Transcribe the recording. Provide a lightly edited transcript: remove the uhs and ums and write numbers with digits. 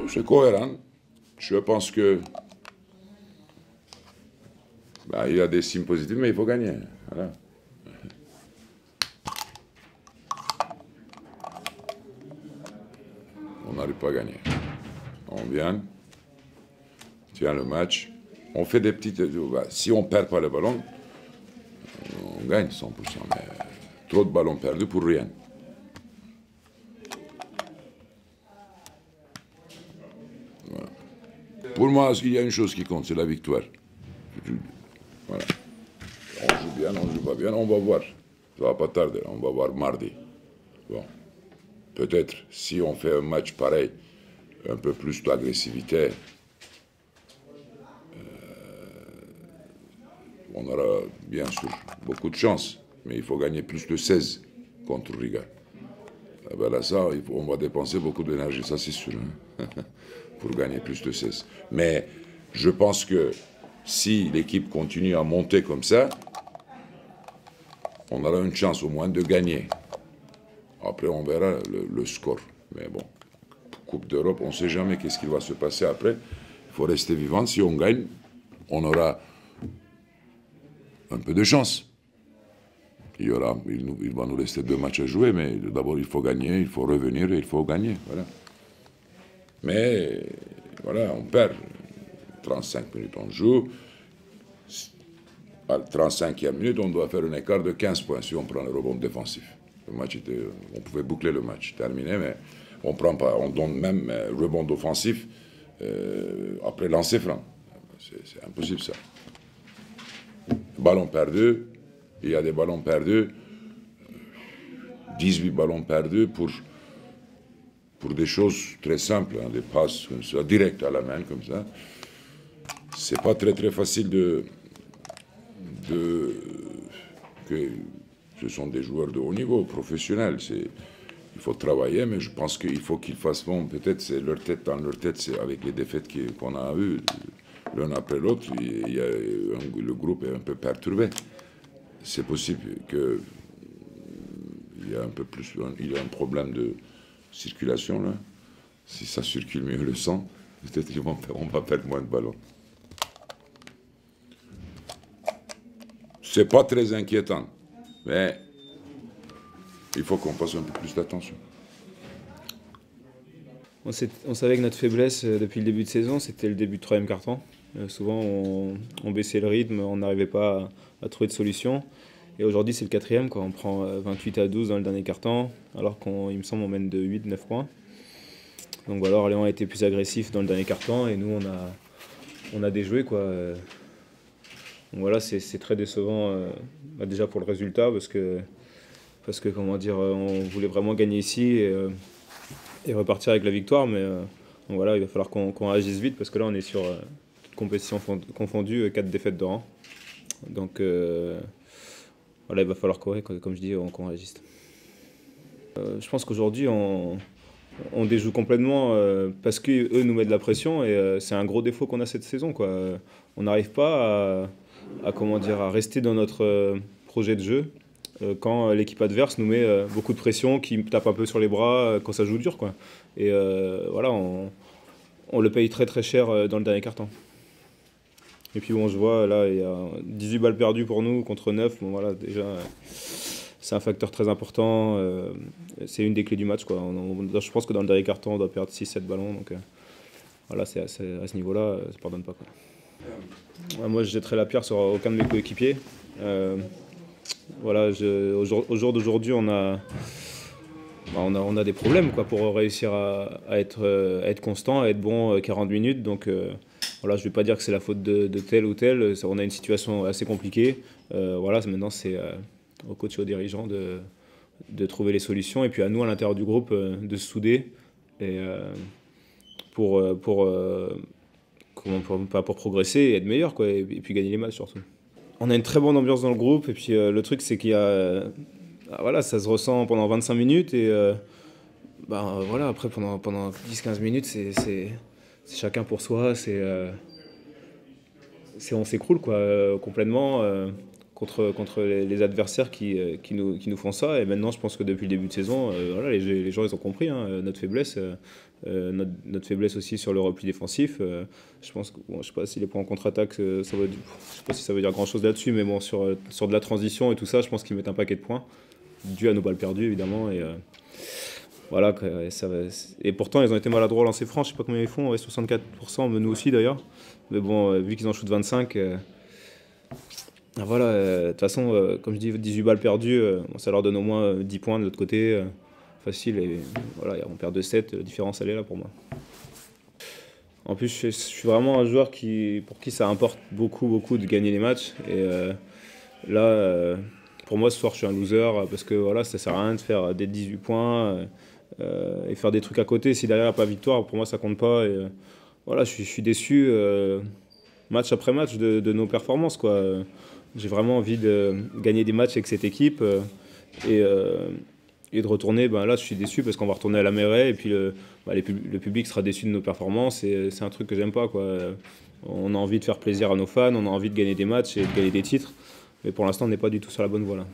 C'est cohérent. Je pense que il y a des signes positifs, mais il faut gagner. Voilà. On n'arrive pas à gagner. On vient, tient le match, on fait des petites... Si on ne perd pas le ballon, on gagne 100%. Mais trop de ballons perdus pour rien. Voilà. Pour moi, il y a une chose qui compte, c'est la victoire. Voilà. On joue bien, on joue pas bien, on va voir. Ça va pas tarder, on va voir mardi. Bon. Peut-être, si on fait un match pareil, un peu plus d'agressivité, on aura bien sûr beaucoup de chance. Mais il faut gagner plus de 16 contre Riga. Là, ça, on va dépenser beaucoup d'énergie, ça c'est sûr, hein, pour gagner plus de 16. Mais je pense que si l'équipe continue à monter comme ça, on aura une chance au moins de gagner. Après, on verra le score. Mais bon, Coupe d'Europe, on ne sait jamais qu'est-ce qui va se passer après. Il faut rester vivant. Si on gagne, on aura un peu de chance. Il va nous rester 2 matchs à jouer, mais d'abord, il faut gagner, il faut revenir et il faut gagner. Voilà. Mais, voilà, on perd. 35 minutes, on joue. À la 35e minute, on doit faire un écart de 15 points si on prend le rebond défensif. Le match était, on pouvait boucler le match, terminé, mais on prend pas, on donne même rebond offensif après lancer franc. C'est impossible ça. Ballon perdu, il y a des ballons perdus, 18 ballons perdus pour des choses très simples, hein, des passes comme ça, direct à la main comme ça. C'est pas très facile que ce sont des joueurs de haut niveau, professionnels. Il faut travailler, mais je pense qu'il faut qu'ils fassent bon. Peut-être c'est dans leur tête, c'est avec les défaites qu'on a eues, l'un après l'autre, le groupe est un peu perturbé. C'est possible qu'il y a un peu plus, il y a un problème de circulation là. Si ça circule mieux le sang, peut-être on va perdre moins de ballons. C'est pas très inquiétant, mais il faut qu'on fasse un peu plus d'attention. On savait que notre faiblesse depuis le début de saison, c'était le début de 3e quart-temps. Souvent, on baissait le rythme, on n'arrivait pas à trouver de solution. Et aujourd'hui, c'est le 4e, quoi. On prend 28-12 dans le dernier quart-temps, alors qu'il me semble on mène de 8-9 points. Donc voilà, Orléans a été plus agressif dans le dernier quart-temps et nous, on a déjoué, quoi. Donc voilà, c'est très décevant, déjà pour le résultat, parce que comment dire, on voulait vraiment gagner ici et repartir avec la victoire, mais donc voilà, il va falloir qu'on agisse vite, parce que là on est sur toute compétition confondue, 4 défaites de rang. Donc voilà, il va falloir comme je dis, qu'on agisse. Je pense qu'aujourd'hui on déjoue complètement parce qu'eux nous mettent de la pression, et c'est un gros défaut qu'on a cette saison, quoi. On n'arrive pas à rester dans notre projet de jeu quand l'équipe adverse nous met beaucoup de pression, qui tape un peu sur les bras quand ça joue dur, quoi. Et voilà, on le paye très cher dans le dernier quart-temps. Et puis on se voit, là, il y a 18 balles perdues pour nous contre 9. Bon, voilà, déjà, c'est un facteur très important. C'est une des clés du match, quoi. Je pense que dans le dernier quart-temps, on doit perdre 6-7 ballons. Donc voilà, à ce niveau-là, ça ne pardonne pas, quoi. Moi, je jetterai la pierre sur aucun de mes coéquipiers. Voilà, au jour d'aujourd'hui, on a des problèmes, quoi, pour réussir à être constant, à être bon 40 minutes. Donc voilà, je ne vais pas dire que c'est la faute de tel ou tel. On a une situation assez compliquée. Voilà, maintenant c'est au coach et aux dirigeants de trouver les solutions. Et puis à nous, à l'intérieur du groupe, de se souder et pour progresser et être meilleur, quoi, et puis gagner les matchs surtout. On a une très bonne ambiance dans le groupe, et puis le truc c'est qu'il y a... voilà, ça se ressent pendant 25 minutes, et voilà, après pendant 10-15 minutes, c'est chacun pour soi, on s'écroule quoi, complètement contre les adversaires qui nous font ça. Et maintenant, je pense que depuis le début de saison, voilà, les gens ils ont compris hein, notre faiblesse. Notre faiblesse aussi sur le repli défensif. Je pense que, bon, je sais pas si les points en contre-attaque, je sais pas si ça veut dire grand-chose là-dessus, mais bon, sur de la transition et tout ça, je pense qu'ils mettent un paquet de points, dû à nos balles perdues évidemment. Et voilà, et pourtant ils ont été maladroits au lancer franc, je sais pas combien ils font, ouais, 64%, mais nous aussi d'ailleurs. Mais bon, vu qu'ils en shootent 25, voilà, de toute façon, comme je dis, 18 balles perdues, bon, ça leur donne au moins 10 points de l'autre côté. Facile, et voilà, on perd de 7, la différence elle est là pour moi. En plus, je suis vraiment un joueur pour qui ça importe beaucoup de gagner les matchs. Et là, pour moi, ce soir, je suis un loser parce que voilà, ça sert à rien de faire des 18 points et faire des trucs à côté. Si derrière, il n'y a pas victoire, pour moi, ça compte pas. Et voilà, je suis déçu match après match de nos performances, quoi. J'ai vraiment envie de gagner des matchs avec cette équipe et de retourner. Ben là, je suis déçu parce qu'on va retourner à la Mairie et puis le public sera déçu de nos performances et c'est un truc que j'aime pas, quoi. On a envie de faire plaisir à nos fans, on a envie de gagner des matchs et de gagner des titres, mais pour l'instant, on n'est pas du tout sur la bonne voie là.